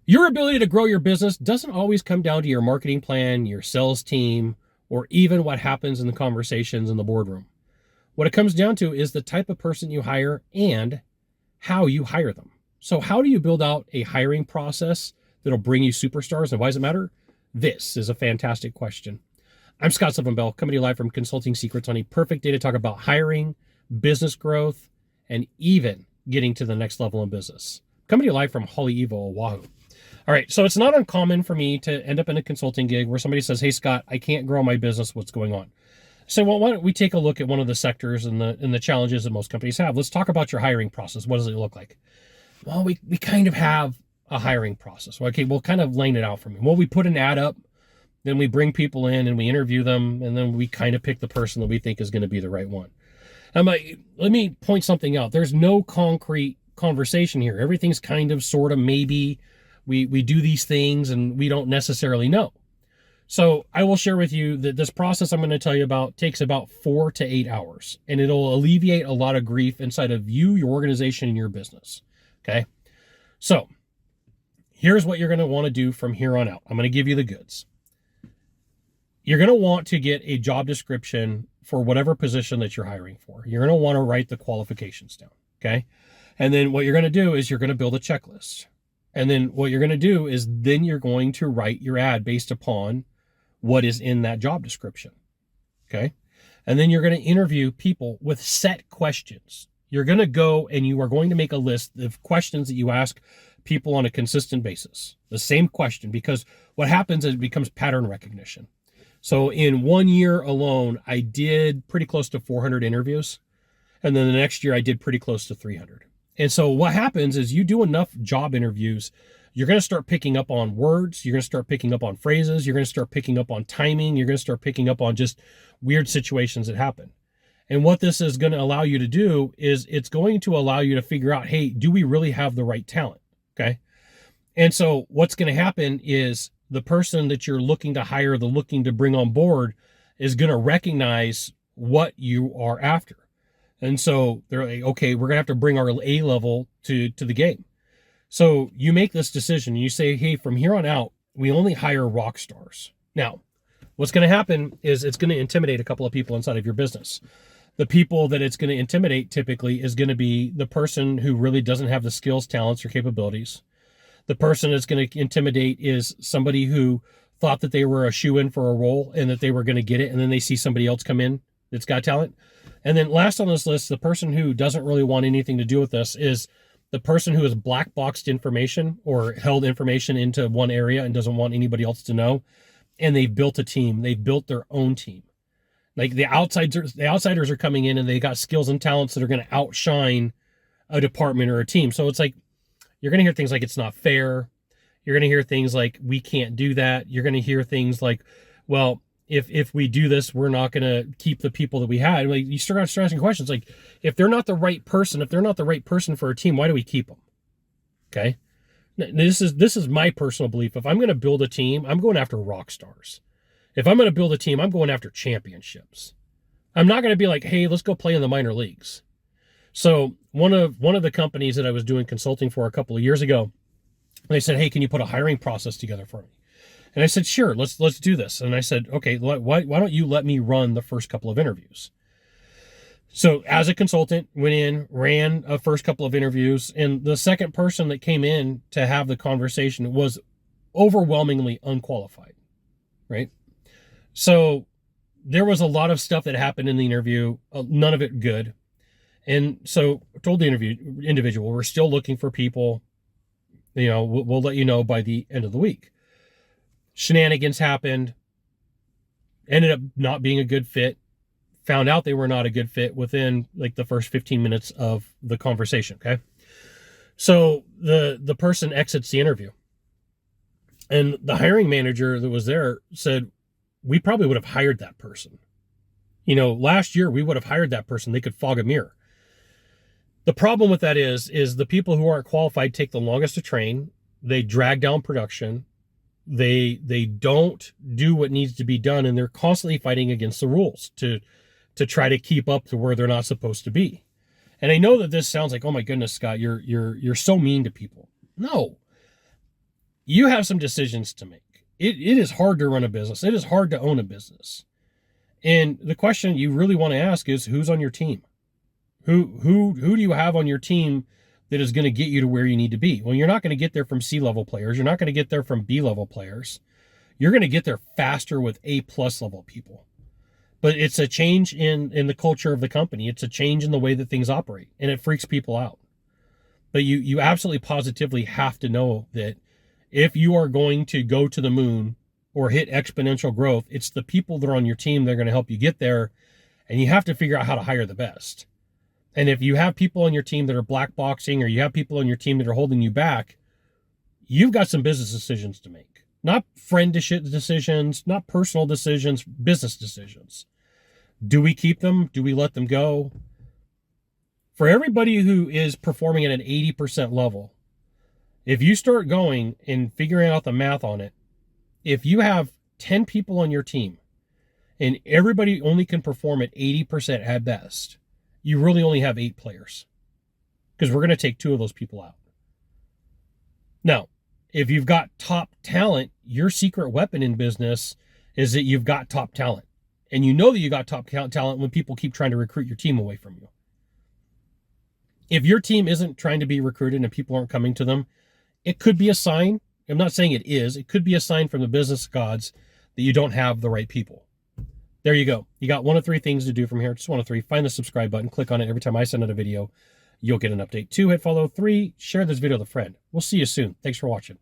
Your ability to grow your business doesn't always come down to your marketing plan, your sales team, or even what happens in the conversations in the boardroom. What it comes down to is the type of person you hire and how you hire them. So, how do you build out a hiring process that'll bring you superstars, and why does it matter? This is a fantastic question. I'm Scott Sylvan Bell, coming to you live from Consulting Secrets on a perfect day to talk about hiring, business growth, and even getting to the next level in business. Coming to you live from Hawaii, Oahu. All right, so it's not uncommon for me to end up in a consulting gig where somebody says, "Hey, Scott, I can't grow my business. What's going on?" So, well, why don't we take a look at one of the sectors and the challenges that most companies have? Let's talk about your hiring process. What does it look like? Well, we kind of have a hiring process. Okay, we'll kind of laying it out for me. Well, we put an ad up, then we bring people in and we interview them, and then we kind of pick the person that we think is going to be the right one. Let me point something out. There's no concrete conversation here. Everything's kind of, sort of, maybe. We do these things and we don't necessarily know. So I will share with you that this process I'm going to tell you about takes about 4 to 8 hours, and it'll alleviate a lot of grief inside of you, your organization, and your business. Okay. So here's what you're going to want to do from here on out. I'm going to give you the goods. You're going to want to get a job description for whatever position that you're hiring for. You're going to want to write the qualifications down. Okay. And then what you're going to do is you're going to build a checklist. And then what you're going to do is then you're going to write your ad based upon what is in that job description. Okay. And then you're going to interview people with set questions. You're going to go and you are going to make a list of questions that you ask people on a consistent basis. The same question, because what happens is it becomes pattern recognition. So in 1 year alone, I did pretty close to 400 interviews. And then the next year I did pretty close to 300. And so what happens is you do enough job interviews, you're going to start picking up on words. You're going to start picking up on phrases. You're going to start picking up on timing. You're going to start picking up on just weird situations that happen. And what this is going to allow you to do is it's going to allow you to figure out, hey, do we really have the right talent? Okay. And so what's going to happen is the person that you're looking to hire, the looking to bring on board, is going to recognize what you are after. And so they're like, okay, we're going to have to bring our A level to the game. So you make this decision. You say, hey, from here on out, we only hire rock stars. Now, what's going to happen is it's going to intimidate a couple of people inside of your business. The people that it's going to intimidate typically is going to be the person who really doesn't have the skills, talents, or capabilities. The person that's going to intimidate is somebody who thought that they were a shoe-in for a role and that they were going to get it, and then they see somebody else come in that's got talent. And then last on this list, the person who doesn't really want anything to do with this is the person who has blackboxed information or held information into one area and doesn't want anybody else to know. And they've built a team. They've built their own team. Like the outsiders are coming in and they got skills and talents that are going to outshine a department or a team. So it's like, you're going to hear things like it's not fair. You're going to hear things like we can't do that. You're going to hear things like, well, if we do this, we're not going to keep the people that we had. Like, you start asking questions like, if they're not the right person, for a team, why do we keep them? Okay. This is my personal belief. If I'm going to build a team, I'm going after rock stars. If I'm going to build a team, I'm going after championships. I'm not going to be like, hey, let's go play in the minor leagues. So one of the companies that I was doing consulting for a couple of years ago, they said, hey, can you put a hiring process together for me? And I said, sure, let's do this. And I said, okay, why don't you let me run the first couple of interviews? So as a consultant, went in, ran a first couple of interviews, and the second person that came in to have the conversation was overwhelmingly unqualified, right? So there was a lot of stuff that happened in the interview, none of it good. And so I told the individual, we're still looking for people. We'll let you know by the end of the week. Shenanigans happened, ended up not being a good fit, found out they were not a good fit within like the first 15 minutes of the conversation. Okay. So the person exits the interview, and the hiring manager that was there said, we probably would have hired that person. Last year we would have hired that person. They could fog a mirror. The problem with that is the people who aren't qualified take the longest to train. They drag down production. They don't do what needs to be done, and they're constantly fighting against the rules to try to keep up to where they're not supposed to be. And I know that this sounds like, oh my goodness, Scott, you're so mean to people. No. you have some decisions to make. It is hard to run a business. It is hard to own a business. And the question you really want to ask is, who's on your team? Who do you have on your team that is going to get you to where you need to be? Well, you're not going to get there from C-level players. You're not going to get there from B-level players. You're going to get there faster with A-plus level people. But it's a change in the culture of the company. It's a change in the way that things operate, and it freaks people out. But you absolutely positively have to know that if you are going to go to the moon or hit exponential growth, it's the people that are on your team that are going to help you get there, and you have to figure out how to hire the best. And if you have people on your team that are blackboxing, or you have people on your team that are holding you back, you've got some business decisions to make. Not friend decisions, not personal decisions, business decisions. Do we keep them? Do we let them go? For everybody who is performing at an 80% level, if you start going and figuring out the math on it, if you have 10 people on your team and everybody only can perform at 80% at best, you really only have 8 players, because we're going to take 2 of those people out. Now, if you've got top talent, your secret weapon in business is that you've got top talent. And you know that you got top talent when people keep trying to recruit your team away from you. If your team isn't trying to be recruited and people aren't coming to them, it could be a sign. I'm not saying it is. It could be a sign from the business gods that you don't have the right people. There you go. You got 1 of 3 things to do from here. Just 1 of 3. Find the subscribe button. Click on it every time I send out a video. You'll get an update. 2, hit follow. 3, share this video with a friend. We'll see you soon. Thanks for watching.